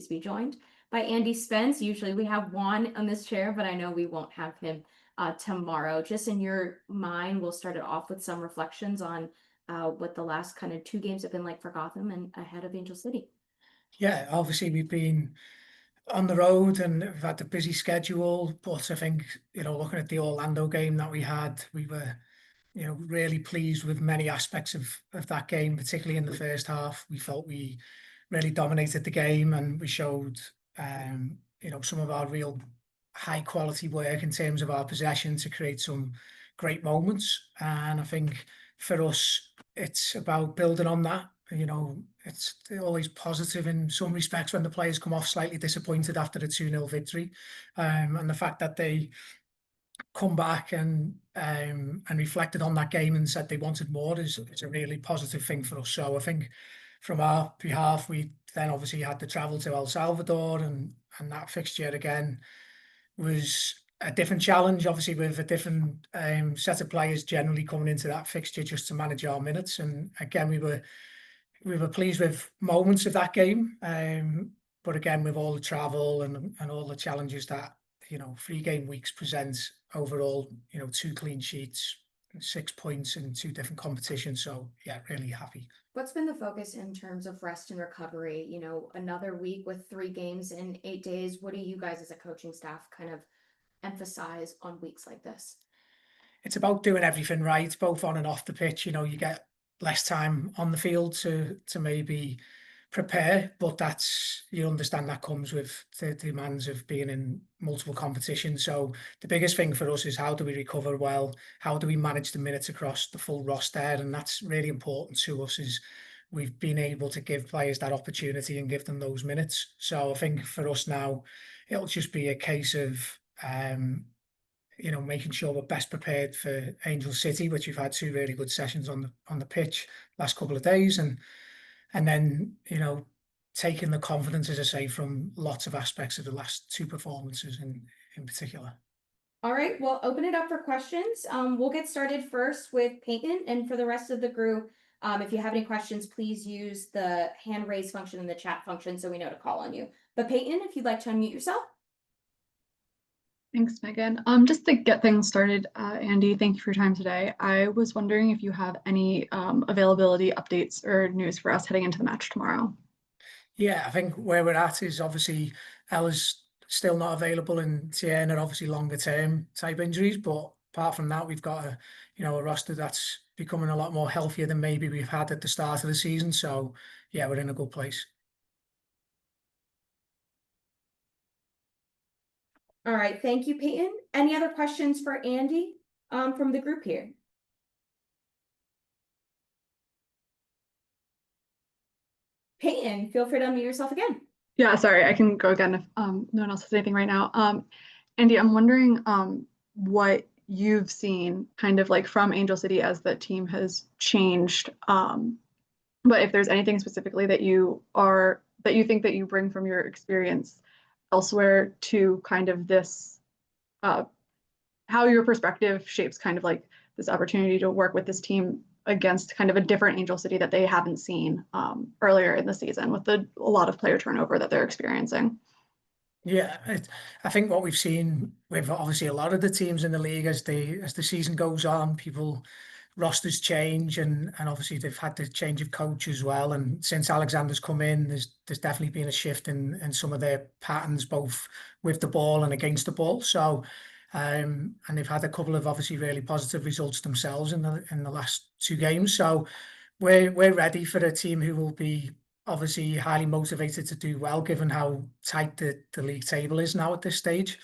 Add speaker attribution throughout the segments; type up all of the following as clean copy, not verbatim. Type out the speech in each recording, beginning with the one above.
Speaker 1: please be joined by Andy Spence. Usually we have Juan on this chair, but I know we won't have him tomorrow. Just in your mind, we'll start it off with some reflections on what the last kind of 2 games have been like for Gotham and ahead of Angel City.
Speaker 2: Yeah, obviously we've been on the road and we've had a busy schedule, but I think, looking at the Orlando game that we had, we were, really pleased with many aspects of that game, particularly in the first half. We felt we really dominated the game and we showed, some of our real high quality work in terms of our possession to create some great moments. And I think for us, it's about building on that. It's always positive in some respects when the players come off slightly disappointed after the 2-0 victory. And the fact that they come back and reflected on that game and said they wanted more is a really positive thing for us. So I think from our behalf, we then obviously had to travel to El Salvador, and that fixture again was a different challenge, obviously with a different set of players generally coming into that fixture just to manage our minutes. And again, we were pleased with moments of that game, but again with all the travel and all the challenges that 3 game weeks presents overall, 2 clean sheets, 6 points in 2 different competitions. So yeah, really happy.
Speaker 1: What's been the focus in terms of rest and recovery? Another week with 3 games in 8 days. What do you guys as a coaching staff kind of emphasize on weeks like this?
Speaker 2: It's about doing everything right, both on and off the pitch. You get less time on the field to maybe prepare, but you understand that comes with the demands of being in multiple competitions. So the biggest thing for us is how do we recover well? How do we manage the minutes across the full roster? And that's really important to us, is we've been able to give players that opportunity and give them those minutes. So I think for us now, it'll just be a case of making sure we're best prepared for Angel City, which we've had 2 really good sessions on the pitch last couple of days, and then taking the confidence, as I say, from lots of aspects of the last 2 performances in particular.
Speaker 1: All right, well, open it up for questions. We'll get started first with Peyton, and for the rest of the group, if you have any questions, please use the hand raise function in the chat function so we know to call on you. But Peyton, if you'd like to unmute yourself.
Speaker 3: Thanks, Megan. Just to get things started, Andy, thank you for your time today. I was wondering if you have any availability updates or news for us heading into the match tomorrow.
Speaker 2: Yeah, I think where we're at is obviously Ella's still not available, and Tierna are obviously longer term type injuries. But apart from that, we've got a roster that's becoming a lot more healthier than maybe we've had at the start of the season. So yeah, we're in a good place.
Speaker 1: All right, thank you, Peyton. Any other questions for Andy from the group here? Peyton, feel free to unmute yourself again.
Speaker 3: Yeah, sorry, I can go again if no one else has anything right now. Andy, I'm wondering what you've seen kind of like from Angel City as the team has changed. But if there's anything specifically that you think that you bring from your experience elsewhere to kind of this, how your perspective shapes kind of like this opportunity to work with this team against kind of a different Angel City that they haven't seen earlier in the season with a lot of player turnover that they're experiencing.
Speaker 2: Yeah, I think what we've seen with obviously a lot of the teams in the league as the season goes on, rosters change, and obviously they've had the change of coach as well. And since Alexander's come in, there's definitely been a shift in some of their patterns, both with the ball and against the ball. So and they've had a couple of obviously really positive results themselves in the last 2 games. So we're ready for a team who will be obviously highly motivated to do well, given how tight the league table is now at this stage.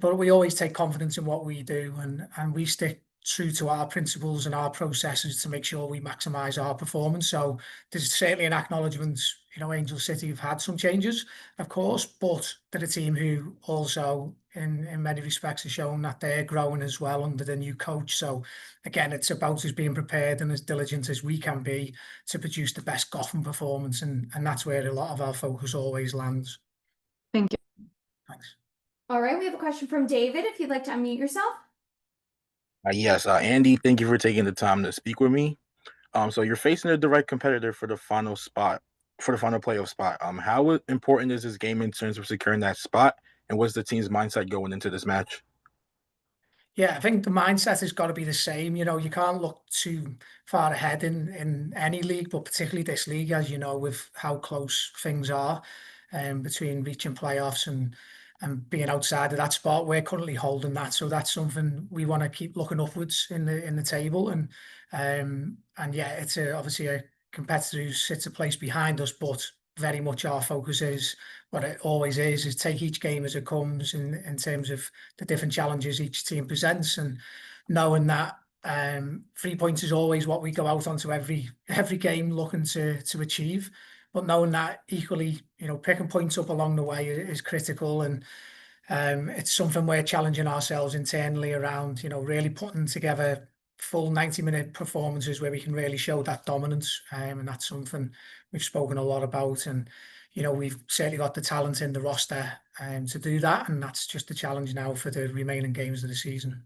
Speaker 2: But we always take confidence in what we do, and we stick true to our principles and our processes to make sure we maximise our performance. So there's certainly an acknowledgement, Angel City have had some changes, of course, but they're a team who also in many respects has shown that they're growing as well under the new coach. So again, it's about us being prepared and as diligent as we can be to produce the best Gotham performance, and that's where a lot of our focus always lands.
Speaker 3: Thank you.
Speaker 2: Thanks.
Speaker 1: All right, we have a question from David, if you'd like to unmute yourself.
Speaker 4: Yes, Andy, thank you for taking the time to speak with me. So you're facing a direct competitor for the final spot for the final playoff spot. How important is this game in terms of securing that spot? And what's the team's mindset going into this match?
Speaker 2: Yeah, I think the mindset has got to be the same. You know, you can't look too far ahead in any league, but particularly this league, as you know, with how close things are between reaching playoffs and being outside of that spot. We're currently holding that, so that's something we want to keep looking upwards in the table. And yeah, it's obviously a competitor who sits a place behind us, but very much our focus is what it always is take each game as it comes in terms of the different challenges each team presents, and knowing that 3 points is always what we go out onto every game looking to achieve, but knowing that equally, you know, picking points up along the way is critical. And it's something we're challenging ourselves internally around, you know, really putting together full 90-minute performances where we can really show that dominance, and that's something we've spoken a lot about. And you know, we've certainly got the talent in the roster to do that, and that's just the challenge now for the remaining games of the season.